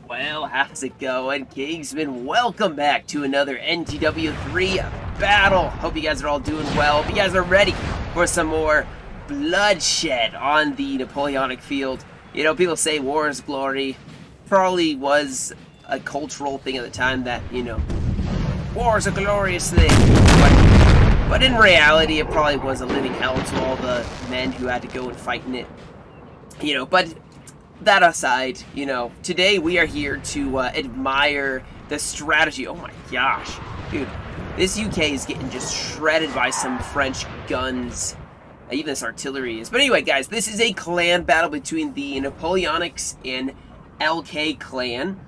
Well, how's it going, Kingsman? Welcome back to another NTW3 battle. Hope you guys are all doing well. Hope you guys are ready for some more bloodshed on the Napoleonic field. You know, people say war is glory. Probably was a cultural thing at the time that, you know, war is a glorious thing. But in reality, it probably was a living hell to all the men who had to go and fight in it. You know, but that aside, you know, today we are here to admire the strategy. Oh my gosh, dude, this UK is getting just shredded by some French guns. Even this artillery is. But anyway, guys, this is a clan battle between the Napoleonics and LK clan.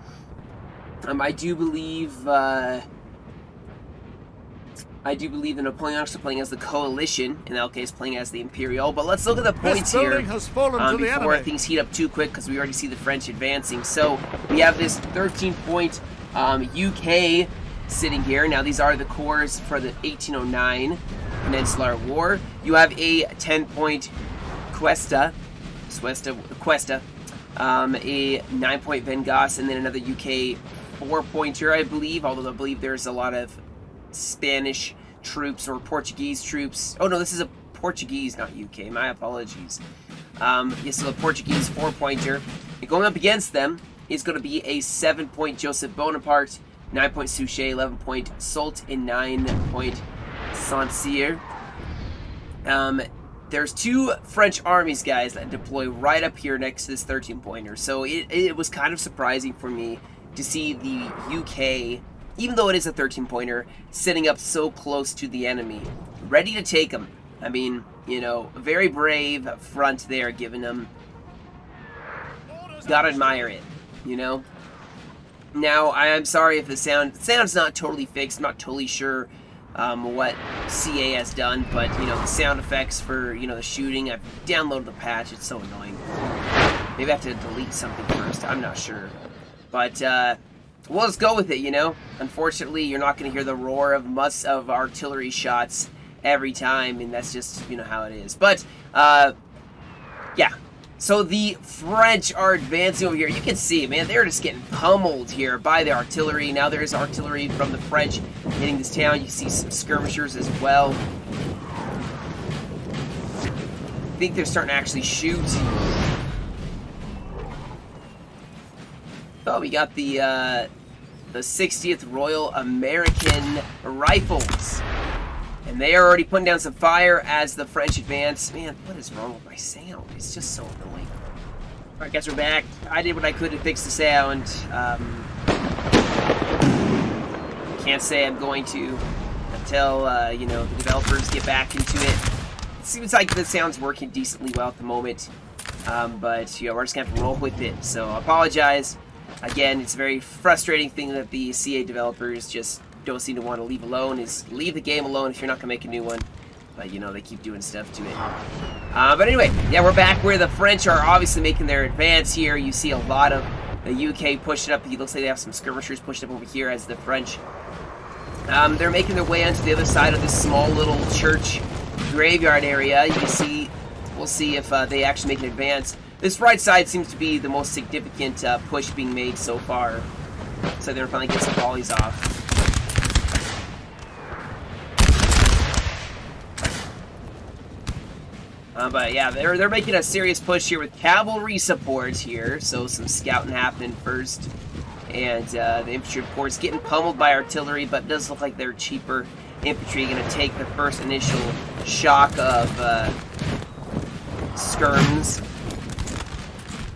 I do believe the Napoleonics are playing as the Coalition, and LK is playing as the Imperial. But let's look at the points here before things heat up too quick, because we already see the French advancing. So we have this 13-point UK sitting here. Now these are the cores for the 1809 Peninsular War. You have a 10-point Cuesta, a 9-point Vengas, and then another UK 4-pointer, I believe. Although I believe there's a lot of Spanish troops or Portuguese troops. Oh no, this is a Portuguese, not UK. My apologies. Yes, so the Portuguese 4-pointer. And going up against them is going to be a 7-point Joseph Bonaparte, 9-point Suchet, 11-point Soult, and 9-point Saint-Cyr. There's two French armies, guys, that deploy right up here next to this 13-pointer. So it was kind of surprising for me to see the UK, even though it is a 13-pointer, sitting up so close to the enemy, ready to take them. I mean, you know, very brave front there, giving them. Gotta admire it, you know. Now, I'm sorry if the sound's not totally fixed. I'm not totally sure what CA has done, but you know, the sound effects for, you know, the shooting, I've downloaded the patch. It's so annoying. Maybe I have to delete something first. I'm not sure, but well, let's go with it, you know. Unfortunately, you're not going to hear the roar of artillery shots every time, and that's just, you know, how it is. But, yeah. So the French are advancing over here. You can see, man, they're just getting pummeled here by the artillery. Now there's artillery from the French hitting this town. You see some skirmishers as well. I think they're starting to actually shoot. Oh, we got the 60th Royal American Rifles. And they are already putting down some fire as the French advance. Man, what is wrong with my sound? It's just so annoying. Alright, guys, we're back. I did what I could to fix the sound. Can't say I'm going to until, you know, the developers get back into it. It seems like the sound's working decently well at the moment. But, you know, we're just going to have to roll with it. So, I apologize. Again, it's a very frustrating thing that the CA developers just don't seem to want to leave alone, is leave the game alone if you're not going to make a new one. But, you know, they keep doing stuff to it. But anyway, yeah, we're back where the French are obviously making their advance here. You see a lot of the UK pushing up. It looks like they have some skirmishers pushed up over here as the French. They're making their way onto the other side of this small little church graveyard area. You can see, we'll see if they actually make an advance. This right side seems to be the most significant push being made so far. So they're finally getting some volleys off. But yeah, they're making a serious push here with cavalry support here. So some scouting happening first. And the infantry, of course, getting pummeled by artillery, but it does look like they're cheaper infantry going to take the first initial shock of skirms.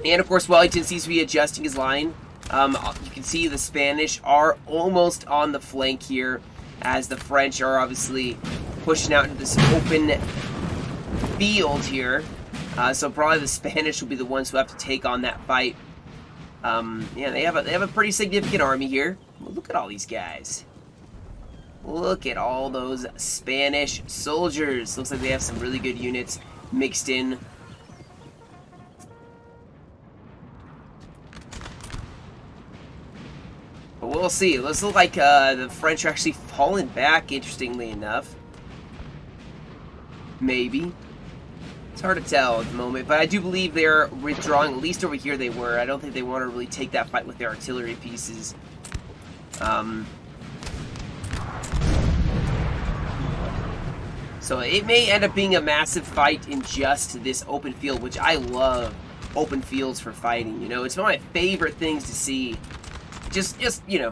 And of course, Wellington seems to be adjusting his line. You can see the Spanish are almost on the flank here, as the French are obviously pushing out into this open field here. So probably the Spanish will be the ones who have to take on that fight. Yeah, they have a pretty significant army here. Look at all these guys. Look at all those Spanish soldiers. Looks like they have some really good units mixed in. But we'll see. It looks like the French are actually falling back, interestingly enough. Maybe. It's hard to tell at the moment, but I do believe they're withdrawing. At least over here they were. I don't think they want to really take that fight with their artillery pieces. So it may end up being a massive fight in just this open field, which I love open fields for fighting. You know, it's one of my favorite things to see. Just you know,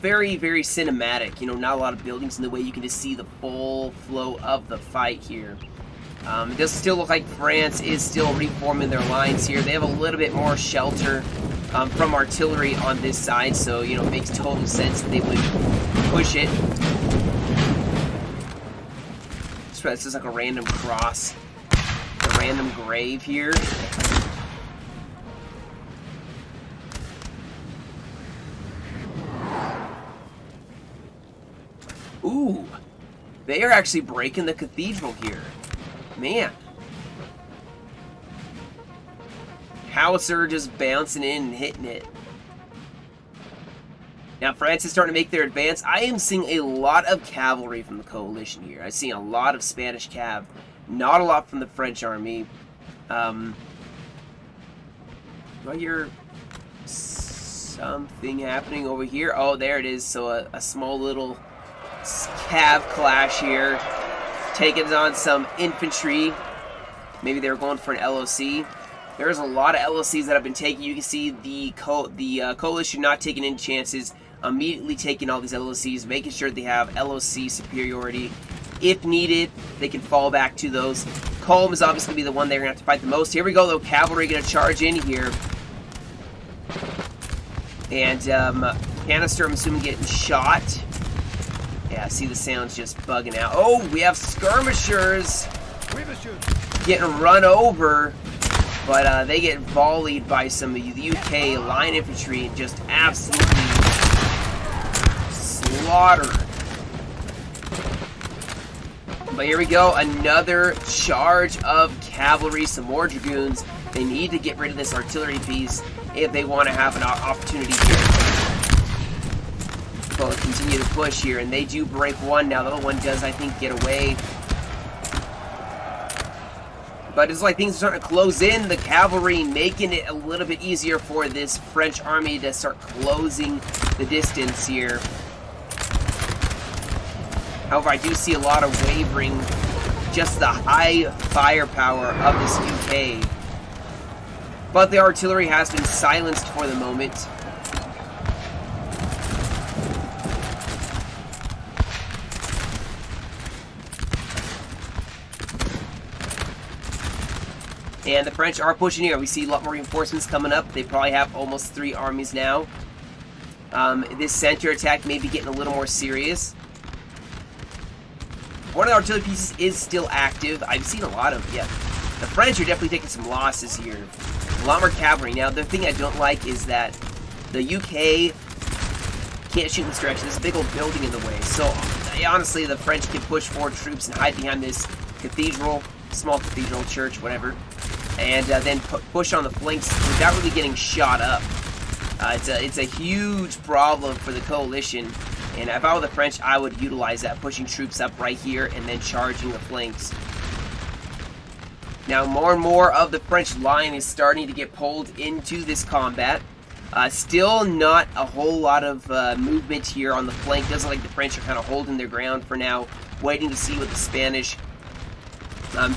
very, very cinematic. You know, not a lot of buildings in the way. You can just see the full flow of the fight here. It does still look like France is still reforming their lines here. They have a little bit more shelter from artillery on this side, so, you know, it makes total sense that they would push it. This is like a random cross, a random grave here. Ooh, they are actually breaking the cathedral here. Man. Howitzer just bouncing in and hitting it. Now France is starting to make their advance. I am seeing a lot of cavalry from the coalition here. I'm seeing a lot of Spanish cav. Not a lot from the French army. Do I hear something happening over here? Oh, there it is. So a small little cav clash here. Taking on some infantry. Maybe they were going for an LOC. There's a lot of LOCs that have been taken. You can see the coalition not taking any chances. Immediately taking all these LOCs, making sure they have LOC superiority. If needed, they can fall back to those. Kulm is obviously going to be the one they're going to have to fight the most. Here we go, though. Cavalry going to charge in here. And canister, I'm assuming, getting shot. Yeah, I see the sounds just bugging out. Oh, we have skirmishers getting run over. But they get volleyed by some of the UK line infantry and just absolutely slaughtered. But here we go, another charge of cavalry, some more dragoons. They need to get rid of this artillery piece if they want to have an opportunity here. Well, continue to push here, and they do break one. Now the other one does, I think, get away. But it's like things are starting to close in. The cavalry making it a little bit easier for this French army to start closing the distance here. However, I do see a lot of wavering. Just the high firepower of this UK. But the artillery has been silenced for the moment. And the French are pushing here. We see a lot more reinforcements coming up. They probably have almost 3 armies now. This center attack may be getting a little more serious. One of the artillery pieces is still active. I've seen a lot of, yeah. The French are definitely taking some losses here. A lot more cavalry. Now, the thing I don't like is that the UK can't shoot in this direction. There's a big old building in the way. So, honestly, the French can push forward troops and hide behind this cathedral, small cathedral, church, whatever. And then push on the flanks without really getting shot up. It's a huge problem for the coalition. And if I were the French, I would utilize that, pushing troops up right here and then charging the flanks. Now, more and more of the French line is starting to get pulled into this combat. Still not a whole lot of movement here on the flank. Doesn't look like the French are kind of holding their ground for now, waiting to see what the Spanish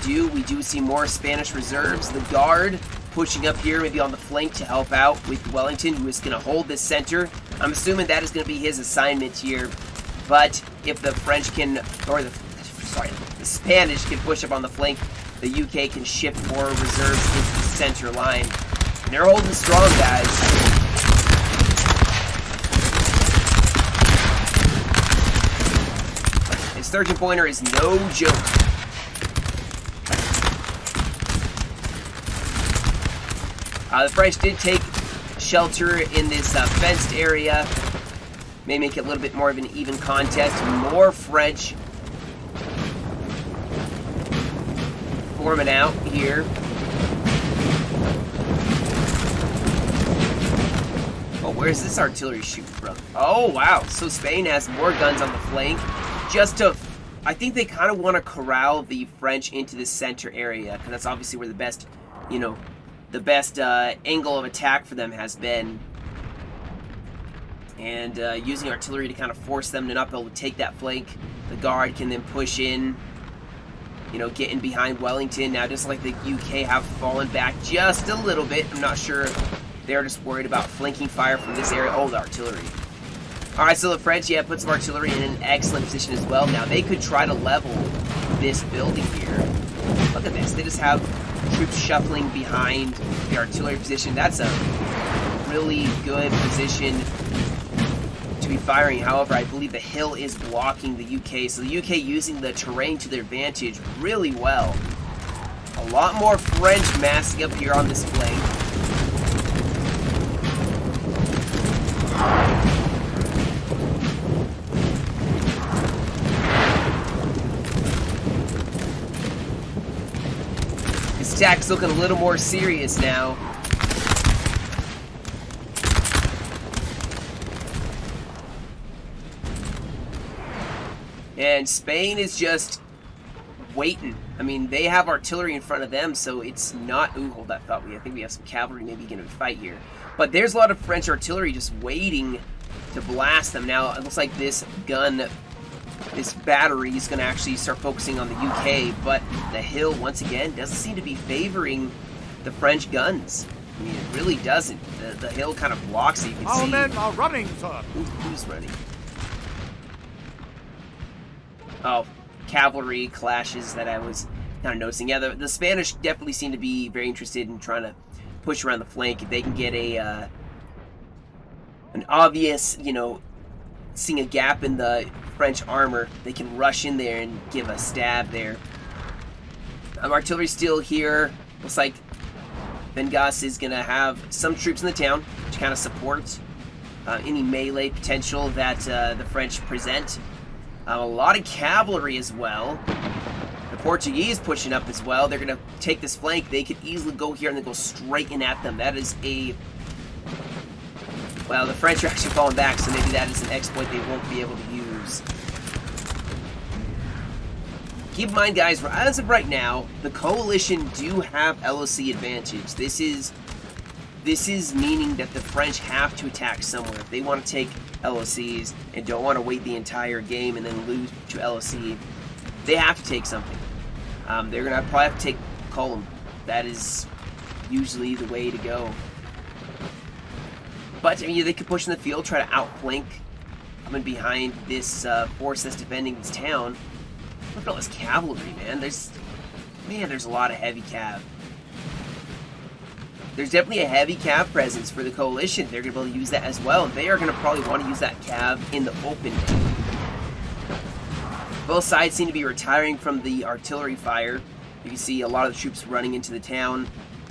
do. We do see more Spanish reserves. The Guard pushing up here, maybe on the flank to help out with Wellington, who is going to hold this center. I'm assuming that is going to be his assignment here. But if the French can, or the Spanish can push up on the flank, the UK can shift more reserves into the center line. And they're holding strong, guys. His Sturgeon Pointer is no joke. The French did take shelter in this fenced area. May make it a little bit more of an even contest. More French forming out here. Oh, where's this artillery shooting from? Oh, wow. So Spain has more guns on the flank just to I think they kind of want to corral the French into the center area, because that's obviously where the best, you know, the best angle of attack for them has been. And using artillery to kind of force them to not be able to take that flank. The Guard can then push in, you know, get in behind Wellington. Now, just like the UK have fallen back just a little bit. I'm not sure they're just worried about flanking fire from this area. Oh, the artillery. All right, so the French, yeah, put some artillery in an excellent position as well. Now, they could try to level this building here. Look at this. They just have troops shuffling behind the artillery position. That's a really good position to be firing. However, I believe the hill is blocking the UK, so the UK using the terrain to their advantage really well. A lot more French massing up here on this flank. This attack's looking a little more serious now. And Spain is just waiting. I mean, they have artillery in front of them, so it's not... Ooh, hold that thought. I think we have some cavalry maybe going to fight here. But there's a lot of French artillery just waiting to blast them. Now, it looks like this gun, this battery is going to actually start focusing on the UK, but the hill, once again, doesn't seem to be favoring the French guns. I mean, it really doesn't. The hill kind of blocks it, you can see. Our men are running, sir. Who's running? Oh, cavalry clashes that I was kind of noticing. Yeah, the Spanish definitely seem to be very interested in trying to push around the flank. If they can get a an obvious, you know, seeing a gap in the French armor, they can rush in there and give a stab there. Artillery still here. Looks like Vengas is going to have some troops in the town to kind of support any melee potential that the French present. A lot of cavalry as well. The Portuguese pushing up as well. They're going to take this flank. They could easily go here and then go straight in at them. That is a... Well, the French are actually falling back, so maybe that is an exploit they won't be able to use. Keep in mind, guys, as of right now, the Coalition do have LOC advantage. This is meaning that the French have to attack somewhere. If they want to take LOCs and don't want to wait the entire game and then lose to LOC, they have to take something. They're going to probably have to take Kulm. That is usually the way to go. But, I mean, they could push in the field, try to outflank, coming behind this force that's defending this town. Look at all this cavalry, man. There's a lot of heavy cav. There's definitely a heavy cav presence for the Coalition. They're going to be able to use that as well. And they are going to probably want to use that cav in the open. Both sides seem to be retiring from the artillery fire. You can see a lot of the troops running into the town,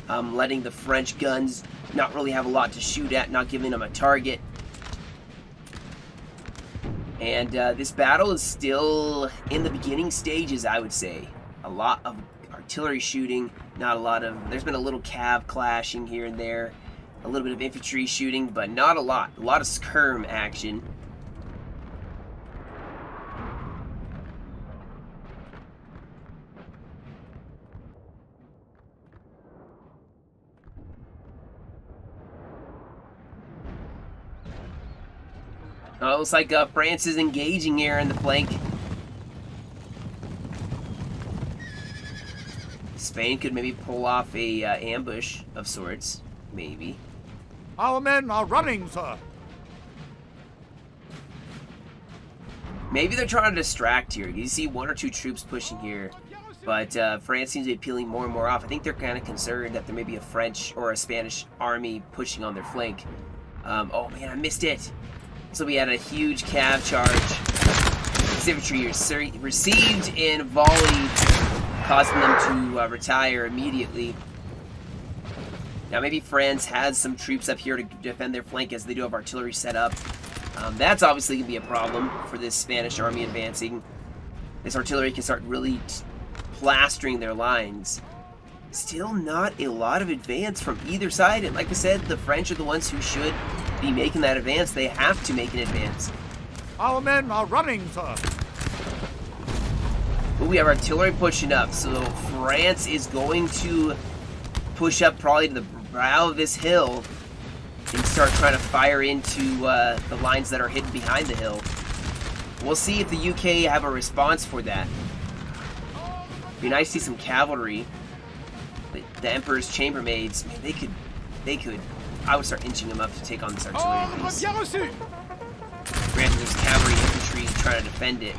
letting the French guns not really have a lot to shoot at, not giving them a target. And this battle is still in the beginning stages, I would say. A lot of artillery shooting, not a lot of... There's been a little cav clashing here and there. A little bit of infantry shooting, but not a lot. A lot of skirm action. Oh, it looks like France is engaging here in the flank. Spain could maybe pull off a ambush of sorts, maybe. Our men are running, sir. Maybe they're trying to distract here. You see one or two troops pushing here, but France seems to be peeling more and more off. I think they're kind of concerned that there may be a French or a Spanish army pushing on their flank. Oh man, I missed it. So we had a huge cav charge. This infantry received and volleyed, causing them to retire immediately. Now maybe France has some troops up here to defend their flank, as they do have artillery set up. That's obviously going to be a problem for this Spanish army advancing. This artillery can start really plastering their lines. Still not a lot of advance from either side, and like I said, the French are the ones who should be making that advance. They have to make an advance. Our men are running, sir. But we have artillery pushing up, so France is going to push up probably to the brow of this hill and start trying to fire into the lines that are hidden behind the hill. We'll see if the UK have a response for that. Be nice to see some cavalry. The Emperor's chambermaids, man, they could. I would start inching them up to take on this artillery piece. Granted, there's cavalry infantry trying to defend it.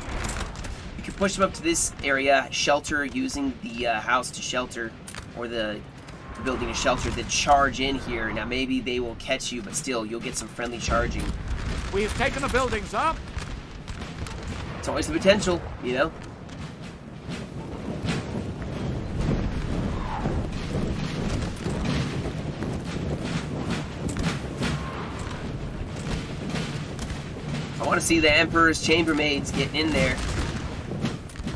You can push them up to this area, shelter using the house to shelter, or the building to shelter, then charge in here. Now maybe they will catch you, but still, you'll get some friendly charging. We have taken the building, sir. It's always the potential, you know? I want to see the Emperor's chambermaids getting in there.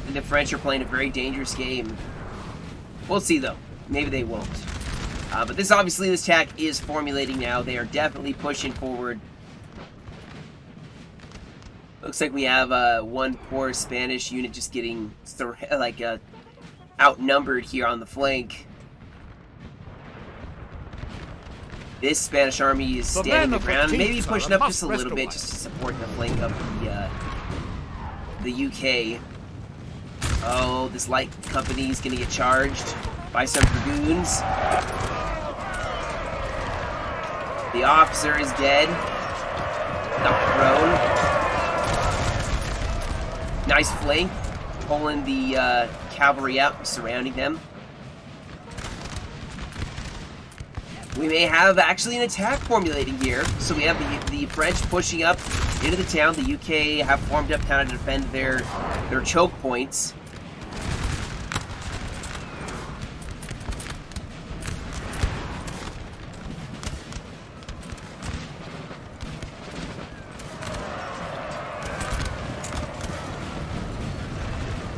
And the French are playing a very dangerous game. We'll see, though. Maybe they won't. But this attack is formulating now. They are definitely pushing forward. Looks like we have one poor Spanish unit just getting outnumbered here on the flank. This Spanish army is standing the ground, maybe pushing up just a little bit just to support the flank of the UK. Oh, this light company is going to get charged by some dragoons. The officer is dead. Not prone. Nice flank. Pulling the cavalry out, surrounding them. We may have actually an attack formulating here. So we have the French pushing up into the town. The UK have formed up kind of to defend their choke points.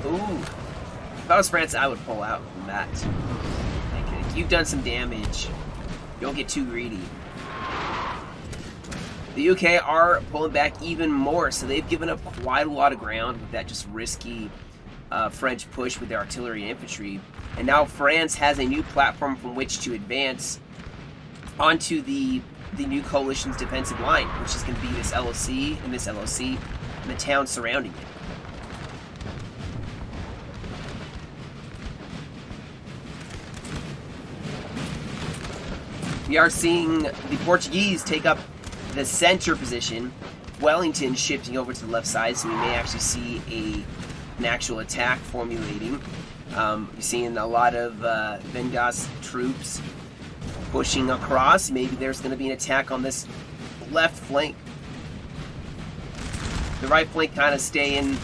Ooh. If I was France, I would pull out from that. Like, you've done some damage. Don't get too greedy. The UK are pulling back even more, so they've given up quite a lot of ground with that just risky French push with their artillery and infantry. And now France has a new platform from which to advance onto the new coalition's defensive line, which is going to be this LOC and the town surrounding it. We are seeing the Portuguese take up the center position. Wellington shifting over to the left side, so we may actually see an actual attack formulating. We're seeing a lot of Vengas troops pushing across. Maybe there's going to be an attack on this left flank. The right flank kind of staying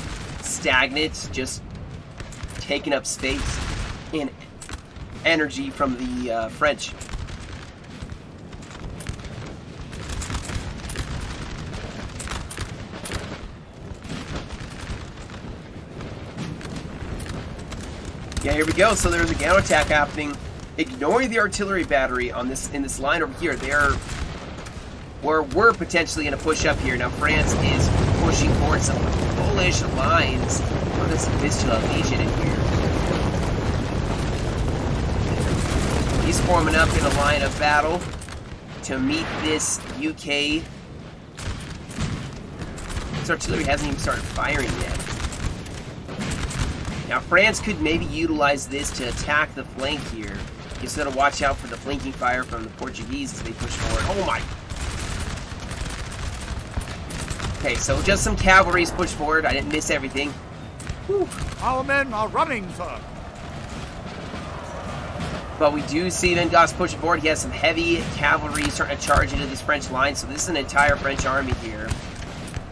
stagnant, just taking up space and energy from the French. Yeah, here we go. So there's a counterattack happening, ignoring the artillery battery on in this line over here. We're potentially going to push up here. Now France is pushing forward some bullish lines. Oh, there's some Vistula Legion in here. He's forming up in a line of battle to meet this UK. This artillery hasn't even started firing yet. Now France could maybe utilize this to attack the flank here. Just gotta watch out for the flanking fire from the Portuguese as they push forward. Oh my! Okay, so just some cavalry's pushed forward. I didn't miss everything. Whew. Our men are running, sir. But we do see Vengas pushing forward. He has some heavy cavalry starting to charge into this French line. So this is an entire French army here.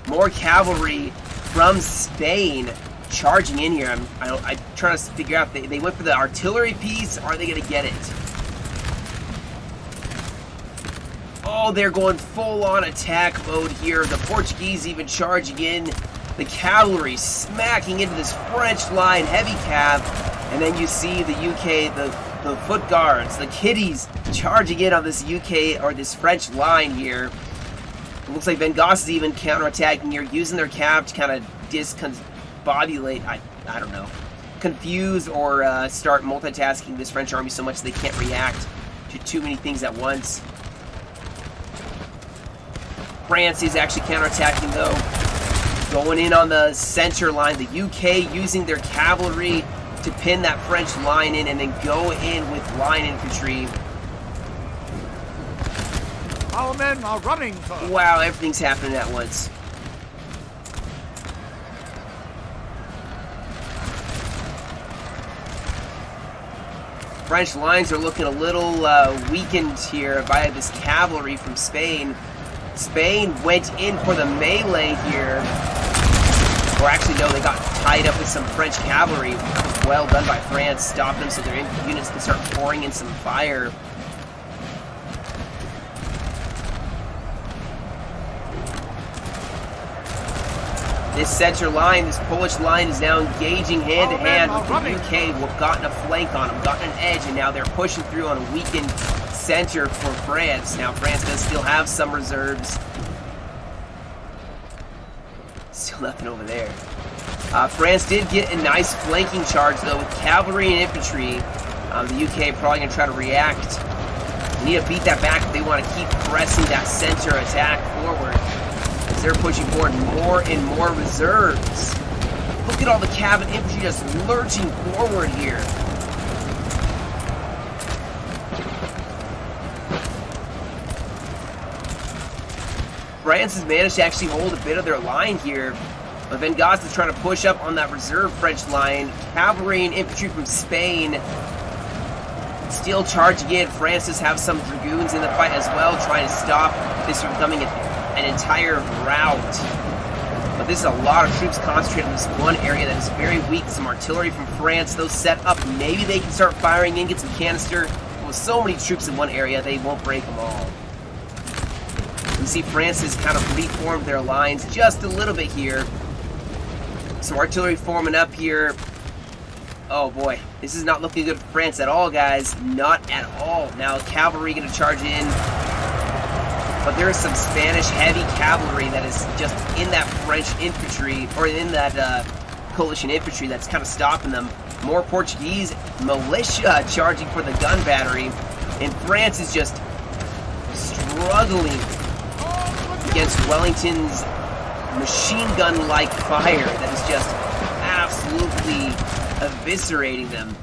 More cavalry from Spain charging in here. I'm trying to figure out if they went for the artillery piece. Are they going to get it? Oh, they're going full-on attack mode here. The Portuguese even charging in. The cavalry smacking into this French line, heavy cav. And then you see the UK, the foot guards, the kiddies charging in on this UK or this French line here. It looks like Vengas is even counterattacking here, using their cav to kind of discombobulate. I don't know. confuse or start multitasking this French army so much they can't react to too many things at once. France is actually counterattacking though, going in on the center line. The UK using their cavalry to pin that French line in and then go in with line infantry. Our men are running, sir. Wow, everything's happening at once. French lines are looking a little weakened here by this cavalry from Spain. Spain went in for the melee here. Or actually, no, they got tied up with some French cavalry. That was well done by France. Stopped them so their units can start pouring in some fire. This center line, this Polish line is now engaging hand-to-hand with the UK, who have gotten a flank on them, gotten an edge, and now they're pushing through on a weakened center for France. Now France does still have some reserves. Still nothing over there. France did get a nice flanking charge, though, with cavalry and infantry. The UK probably going to try to react. They need to beat that back if they want to keep pressing that center attack forward. As they're pushing forward more and more reserves. Look at all the cav and infantry just lurching forward here. France has managed to actually hold a bit of their line here. But Van Goss is trying to push up on that reserve French line. Cavalry and infantry from Spain still charging in. France does have some dragoons in the fight as well, trying to stop this from becoming an entire rout. But this is a lot of troops concentrated in this one area that is very weak. Some artillery from France, those set up. Maybe they can start firing in, get some canister. But with so many troops in one area, they won't break them all. You see France has kind of reformed their lines just a little bit here. Some artillery forming up here. Oh boy, this is not looking good for France at all, guys. Not at all. Now cavalry going to charge in. But there is some Spanish heavy cavalry that is just in that French infantry, or in that coalition infantry that's kind of stopping them. More Portuguese militia charging for the gun battery. And France is just struggling against Wellington's machine gun-like fire that is just absolutely eviscerating them.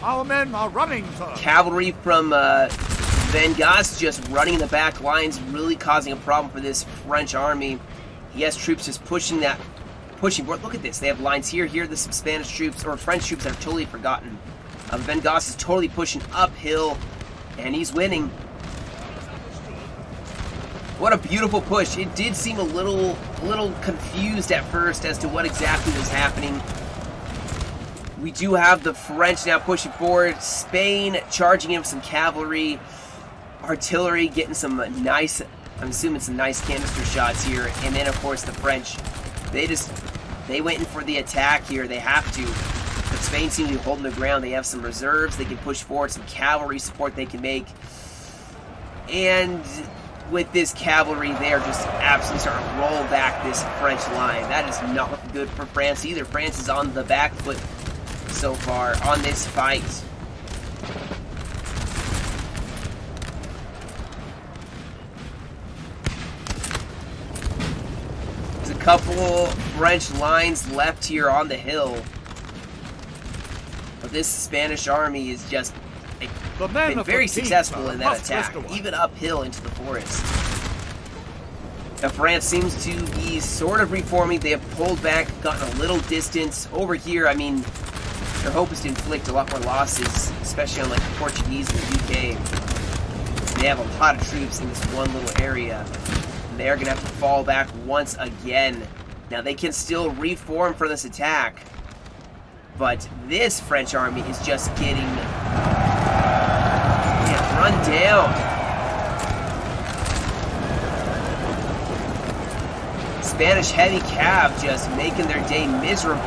Our men are running, sir. Cavalry from Van Goss just running the back lines, really causing a problem for this French army. He has troops just pushing forward. Look at this. They have lines here. There's some Spanish troops, or French troops that are totally forgotten. Van Goss is totally pushing uphill, and he's winning. What a beautiful push. It did seem a little confused at first as to what exactly was happening. We do have the French now pushing forward. Spain charging in with some cavalry. Artillery getting some nice, I'm assuming some nice canister shots here. And then, of course, the French. They went in for the attack here. They have to. But Spain seems to be holding their ground. They have some reserves. They can push forward. Some cavalry support they can make. And with this cavalry, they are just absolutely starting to roll back this French line. That is not looking good for France either. France is on the back foot so far on this fight. There's a couple French lines left here on the hill. But this Spanish army is just been very successful in that attack, even uphill into the forest. Now France seems to be sort of reforming. They have pulled back, gotten a little distance. Over here, I mean, their hope is to inflict a lot more losses, especially on like the Portuguese and the UK. They have a lot of troops in this one little area. And they are going to have to fall back once again. Now they can still reform for this attack. But this French army is just getting run down. Spanish heavy cav just making their day miserable.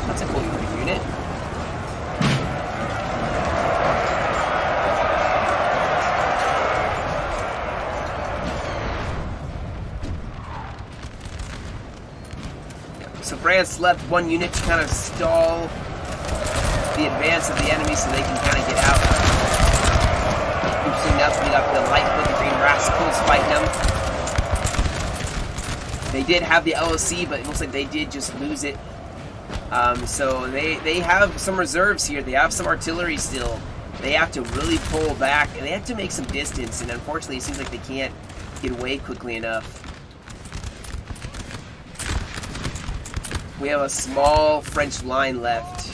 That's a cool unit. France left one unit to kind of stall the advance of the enemy so they can kind of get out. Interesting enough, we got the Lightfoot, the Green Rascals fighting them. They did have the LOC, but it looks like they did just lose it. So they have some reserves here. They have some artillery still. They have to really pull back, and they have to make some distance, and unfortunately it seems like they can't get away quickly enough. We have a small French line left.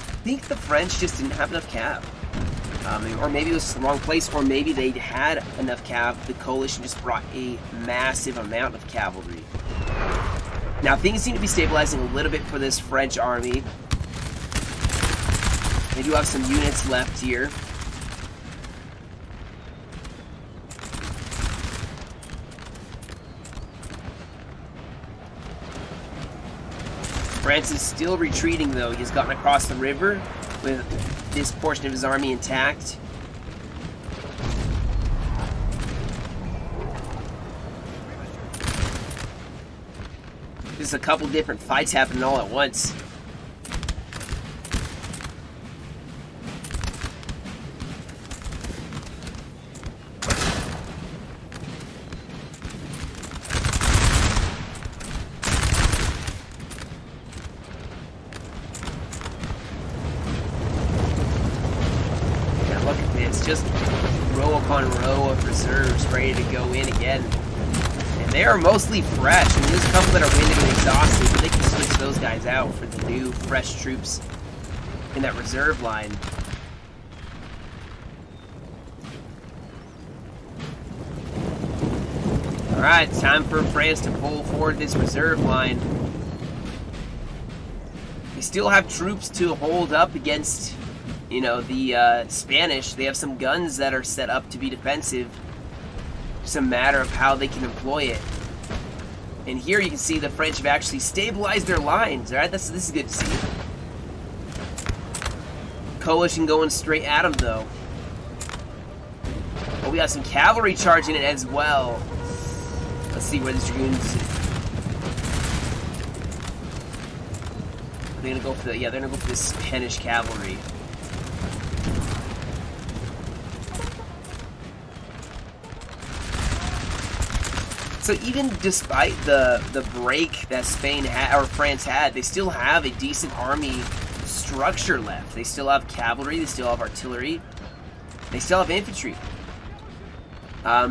I think the French just didn't have enough cav. Or maybe it was just the wrong place, or maybe they had enough cav. The coalition just brought a massive amount of cavalry. Now things seem to be stabilizing a little bit for this French army. They do have some units left here. France is still retreating though. He's gotten across the river with this portion of his army intact. There's a couple different fights happening all at once. Just row upon row of reserves ready to go in again. And they are mostly fresh. I mean, there's a couple that are winded and exhausted, but they can switch those guys out for the new, fresh troops in that reserve line. Alright, time for France to pull forward this reserve line. They still have troops to hold up against, you know, the Spanish. They have some guns that are set up to be defensive. It's a matter of how they can employ it. And here you can see the French have actually stabilized their lines. All right, this is good to see. Coalition going straight at them though. Oh, we got some cavalry charging it as well. Let's see where the dragoons. They're gonna go for the they're gonna go for the Spanish cavalry. So even despite the break that Spain had, or France had, they still have a decent army structure left. They still have cavalry, they still have artillery, they still have infantry.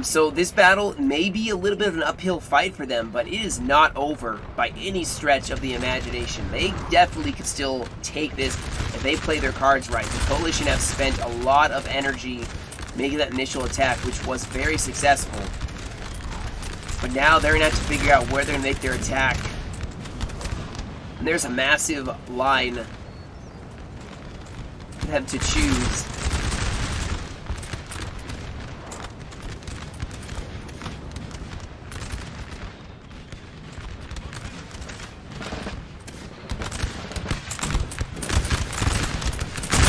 So this battle may be a little bit of an uphill fight for them, but it is not over by any stretch of the imagination. They definitely could still take this if they play their cards right. The coalition have spent a lot of energy making that initial attack, which was very successful. But now they're going to have to figure out where they're going to make their attack. And there's a massive line for them to choose.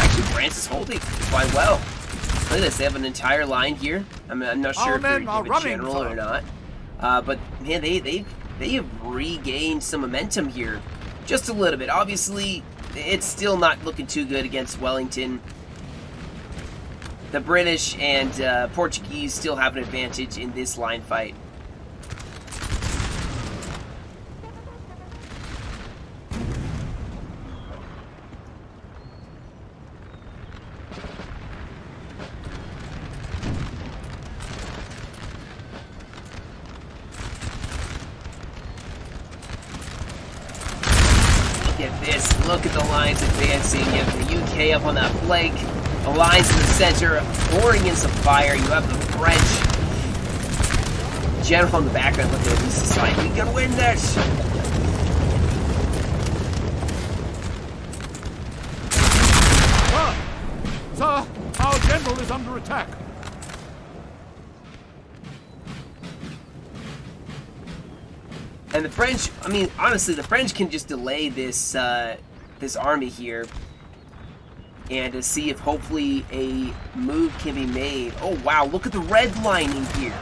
Actually, France is holding quite well. Look at this, they have an entire line here. I'm not sure if they're a general or not. But man, they have regained some momentum here, just a little bit. Obviously, it's still not looking too good against Wellington. The British and Portuguese still have an advantage in this line fight. Look at the lines advancing. You have the UK up on that flank, the lines in the center pouring in some fire. You have the French general in the background looking at this. It's like, we can win this. Sir, our general is under attack. And the French, I mean, honestly, the French can just delay this this army here and to see if hopefully a move can be made. Oh, wow, look at the red line in here.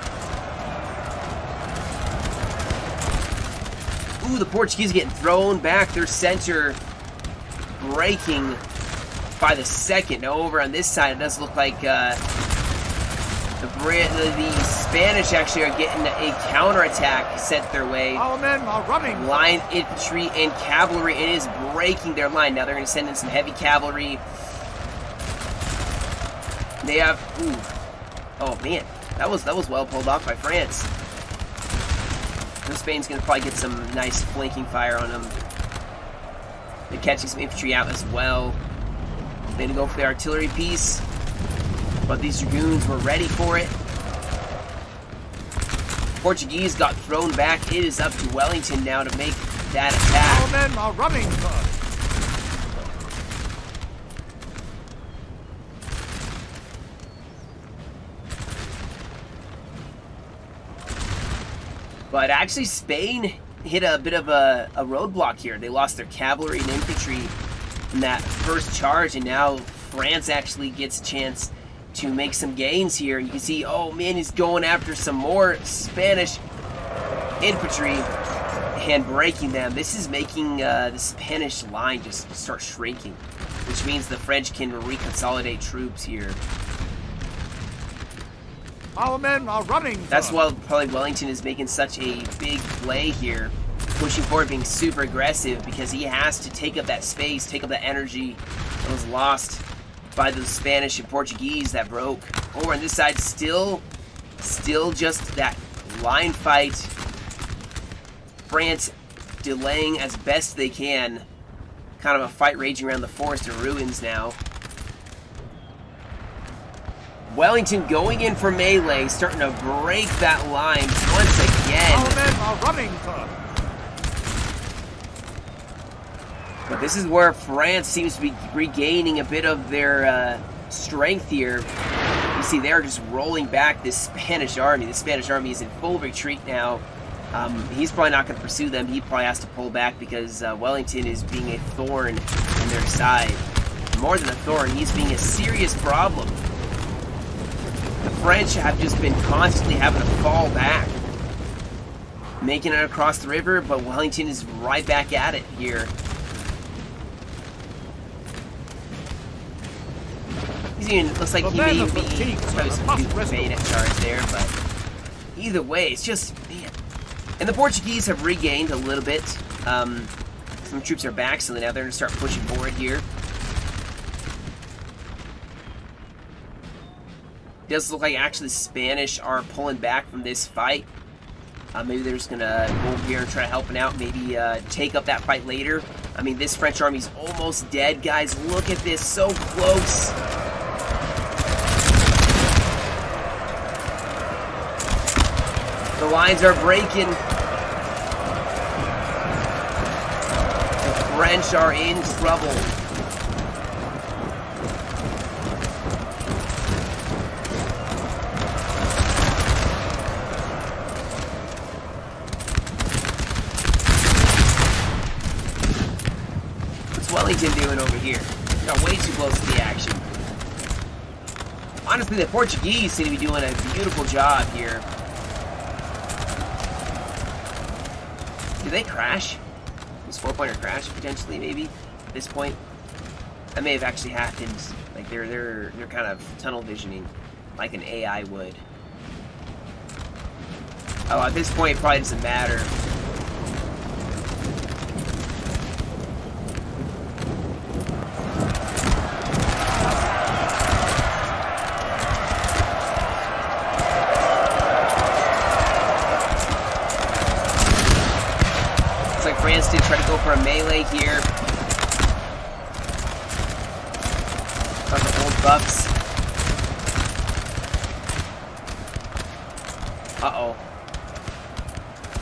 Ooh, the Portuguese getting thrown back. Their center breaking by the second. Now over on this side, it does look like the Spanish actually are getting a counterattack sent their way. Our men are running. Line infantry and cavalry. It is breaking their line. Now they're going to send in some heavy cavalry. They have... Ooh. Oh, man. That was well pulled off by France. So Spain's going to probably get some nice flanking fire on them. They're catching some infantry out as well. They're going to go for the artillery piece. But these dragoons were ready for it. Portuguese got thrown back. It is up to Wellington now to make that attack. Our men are running, sir. But actually, Spain hit a bit of a roadblock here. They lost their cavalry and infantry in that first charge, and now France actually gets a chance to make some gains here. You can see, oh man, he's going after some more Spanish infantry and breaking them. This is making the Spanish line just start shrinking, which means the French can reconsolidate troops here. Our men are running, sir. That's why probably Wellington is making such a big play here, pushing forward, being super aggressive, because he has to take up that space, take up that energy that was lost by the Spanish and Portuguese that broke. Over on this side, still just that line fight. France delaying as best they can. Kind of a fight raging around the forest of ruins now. Wellington going in for melee, starting to break that line once again. Our men are running, sir. But this is where France seems to be regaining a bit of their strength here. You see they're just rolling back this Spanish army. The Spanish army is in full retreat now. He's probably not going to pursue them. He probably has to pull back because Wellington is being a thorn in their side. More than a thorn, he's being a serious problem. The French have just been constantly having to fall back, making it across the river, but Wellington is right back at it here. Looks like he may be supposed to do the bayonet charge there, but either way, it's just, man. And the Portuguese have regained a little bit. Some troops are back, so now they're going to start pushing forward here. It does look like actually the Spanish are pulling back from this fight. Maybe they're just going to go over here and try to help them out, maybe take up that fight later. I mean, this French army's almost dead, guys. Look at this, so close. The lines are breaking. The French are in trouble. What's Wellington doing over here? Got way too close to the action. Honestly, the Portuguese seem to be doing a beautiful job here. Did they crash? This 4-pointer crash potentially, maybe at this point. That may have actually happened. Like they're kind of tunnel visioning, like an AI would. Oh, at this point, it probably doesn't matter. France did try to go for a melee here. Got the old buffs. Uh-oh.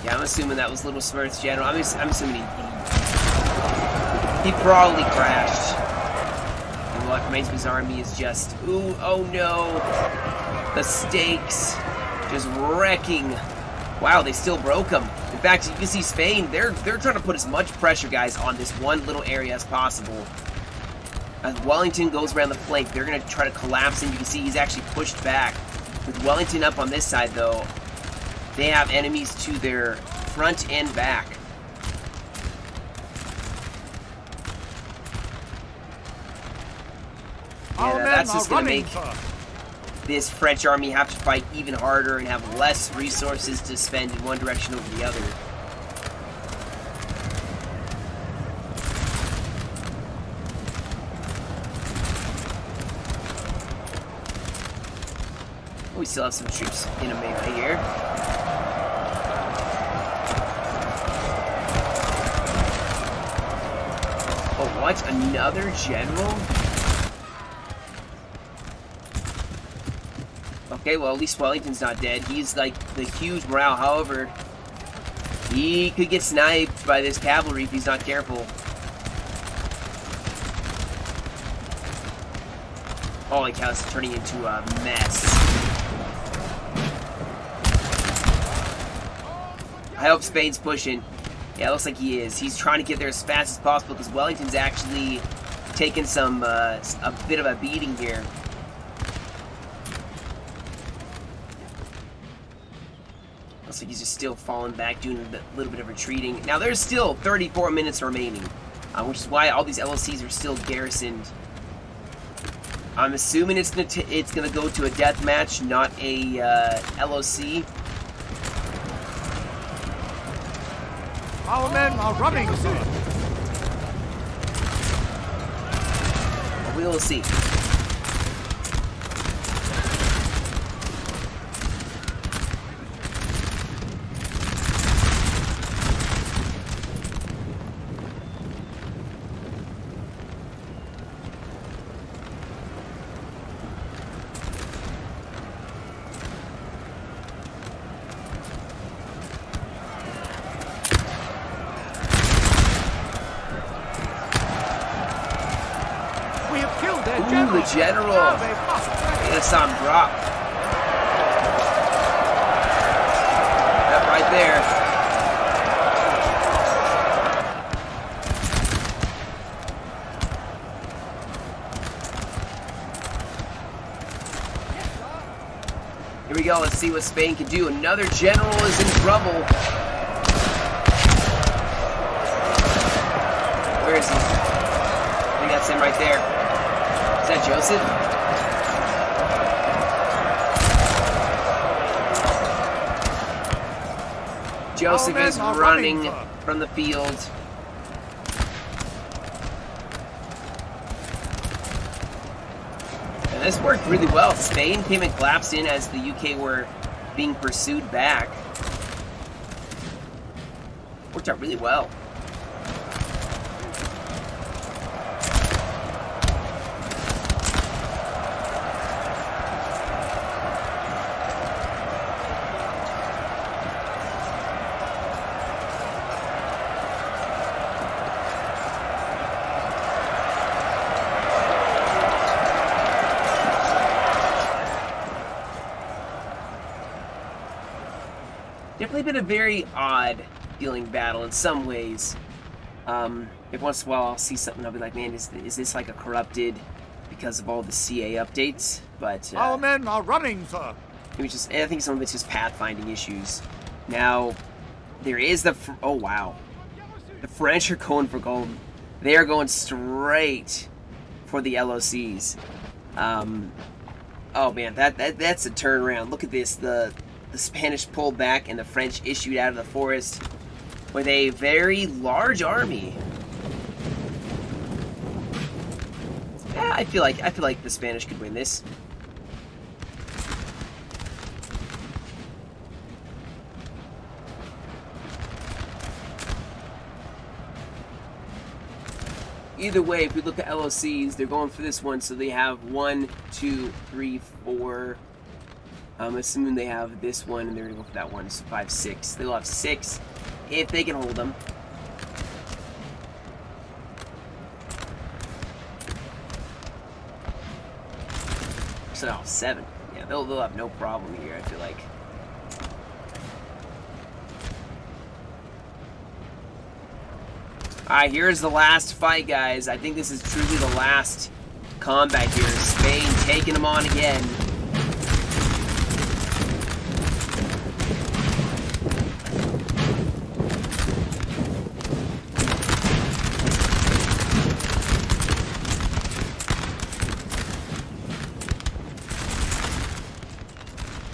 Yeah, I'm assuming that was Little Smurf's general. I'm assuming he probably crashed. And what remains of his army is just, ooh, oh no. The stakes just wrecking. Wow, they still broke them. In fact, you can see Spain, they're trying to put as much pressure, guys, on this one little area as possible. As Wellington goes around the flank, they're going to try to collapse, and you can see he's actually pushed back. With Wellington up on this side, though, they have enemies to their front and back. Our men that's are just going to running, make sir. this French army have to fight even harder and have less resources to spend in one direction over the other. We still have some troops in a melee here. Oh, what? Another general? Okay, well, at least Wellington's not dead. He's like the huge morale. However, he could get sniped by this cavalry if he's not careful. Holy cow, it's turning into a mess. I hope Spain's pushing. Yeah, it looks like he is. He's trying to get there as fast as possible because Wellington's actually taking some a bit of a beating here. Looks like he's just still falling back, doing a little bit of retreating. Now there's still 34 minutes remaining, which is why all these LOCs are still garrisoned. I'm assuming it's gonna go to a death match, not a LOC. Our men are running, sir. We will see. Ooh, the general. I saw him drop. That right there. Here we go. Let's see what Spain can do. Another general is in trouble. Where is he? I think that's him right there. Is that Joseph? Joseph is running from the field. And this worked really well. Spain came and collapsed in as the UK were being pursued back. Worked out really well. Definitely been a very odd feeling battle in some ways. Every once in a while I'll see something, I'll be like, man, is this like a corrupted because of all the CA updates? But our men are running, sir. I think some of it's just pathfinding issues. Now, there is oh wow, the French are going for gold. They are going straight for the LOCs. Oh man, that's a turnaround. Look at this. The Spanish pulled back and the French issued out of the forest with a very large army. Yeah, I feel like the Spanish could win this. Either way, if we look at LOCs, they're going for this one, so they have 1, 2, 3, 4. I'm assuming they have this one, and they're going to go for that one, so 5, 6. They'll have 6 if they can hold them. So now 7. Yeah, they'll have no problem here, I feel like. Alright, here's the last fight, guys. I think this is truly the last combat here. Spain taking them on again.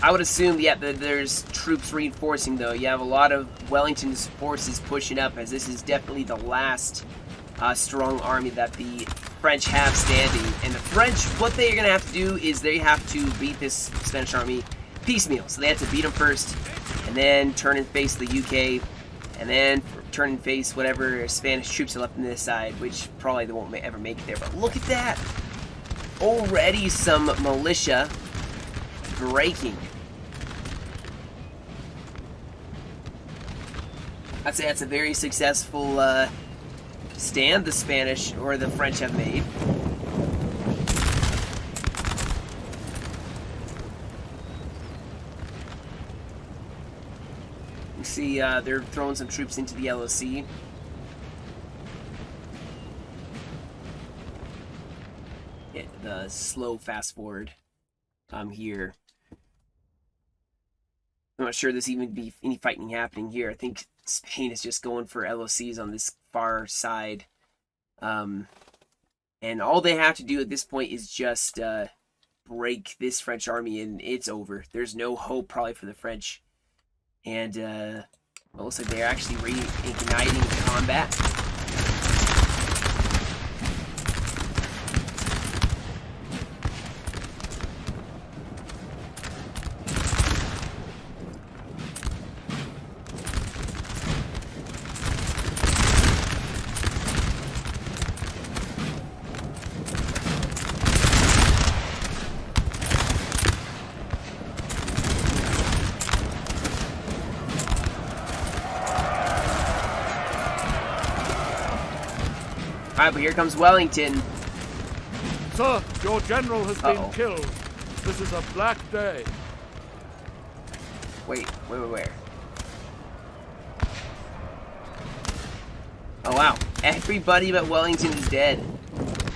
I would assume, yeah, that there's troops reinforcing, though. You have a lot of Wellington's forces pushing up, as this is definitely the last strong army that the French have standing. And the French, what they're going to have to do is they have to beat this Spanish army piecemeal. So they have to beat them first, and then turn and face the UK, and then turn and face whatever Spanish troops are left on this side, which probably they won't ever make it there. But look at that! Already some militia breaking. I'd say that's a very successful stand the Spanish or the French have made. You see they're throwing some troops into the LOC. Hit the slow fast forward here. I'm not sure there's even be any fighting happening here. I think Spain is just going for LOCs on this far side. And all they have to do at this point is just break this French army, and it's over. There's no hope probably for the French. And it looks like they're actually reigniting combat. Alright, but here comes Wellington. Sir, your general has been killed. This is a black day. Wait, where? Oh wow, everybody but Wellington is dead.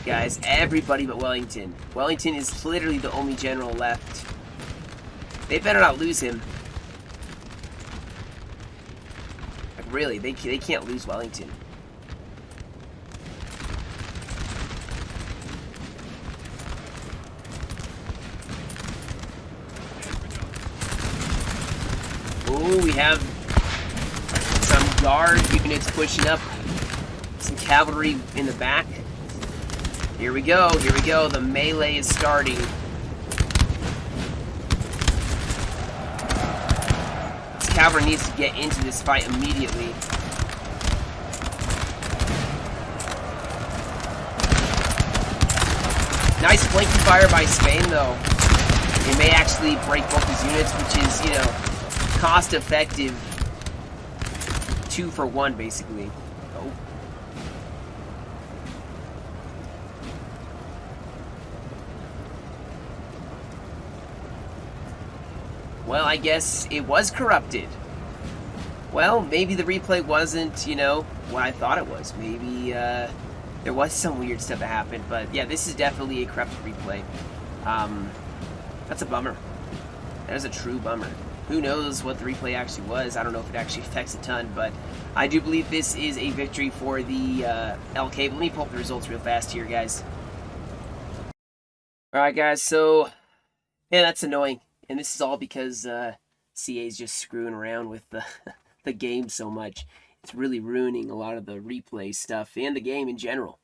Guys, everybody but Wellington. Wellington is literally the only general left. They better not lose him. Like really, they can't lose Wellington. Ooh, we have some guard units pushing up. Some cavalry in the back. Here we go, the melee is starting. This cavalry needs to get into this fight immediately. Nice flanking fire by Spain, though. It may actually break both these units, which is, you know, cost-effective 2 for 1, basically. Oh. Well, I guess it was corrupted. Well, maybe the replay wasn't, you know, what I thought it was. Maybe there was some weird stuff that happened, but yeah, this is definitely a corrupted replay. That's a bummer. That is a true bummer. Who knows what the replay actually was? I don't know if it actually affects a ton, but I do believe this is a victory for the LK. But let me pull up the results real fast here, guys. Alright, guys, so, yeah, that's annoying. And this is all because CA is just screwing around with the, the game so much. It's really ruining a lot of the replay stuff and the game in general.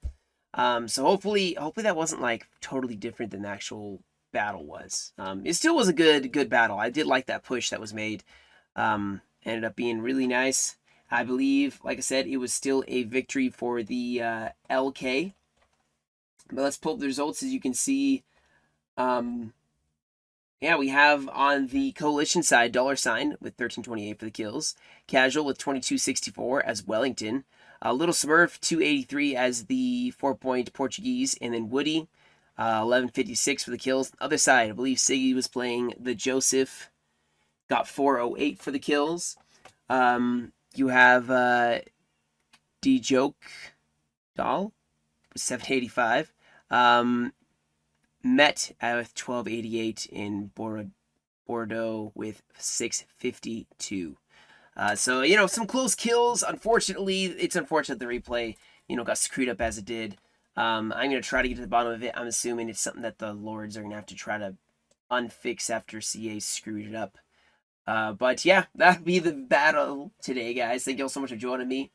So hopefully that wasn't, like, totally different than the actual battle was. It still was a good battle. I did like that push that was made. Ended up being really nice. I believe, like I said, it was still a victory for the LK. But let's pull up the results. As you can see, yeah, we have on the coalition side $$ with 1328 for the kills, Casual with 2264 as Wellington, Little Smurf 283 as the 4-point Portuguese, and then Woody 1156 for the kills. Other side, I believe Siggy was playing the Joseph, got 408 for the kills. You have D-Joke Doll, 785. Met with 1288 in Bordeaux with 652. So, you know, some close kills. Unfortunately, it's unfortunate the replay, you know, got screwed up as it did. I'm going to try to get to the bottom of it. I'm assuming it's something that the Lords are going to have to try to unfixed after CA screwed it up. But yeah, that'll be the battle today, guys. Thank you all so much for joining me.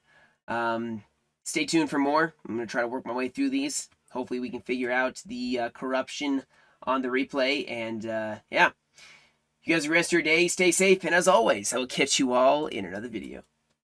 Stay tuned for more. I'm going to try to work my way through these. Hopefully we can figure out the corruption on the replay. And yeah, you guys rest your day, stay safe, and as always, I will catch you all in another video.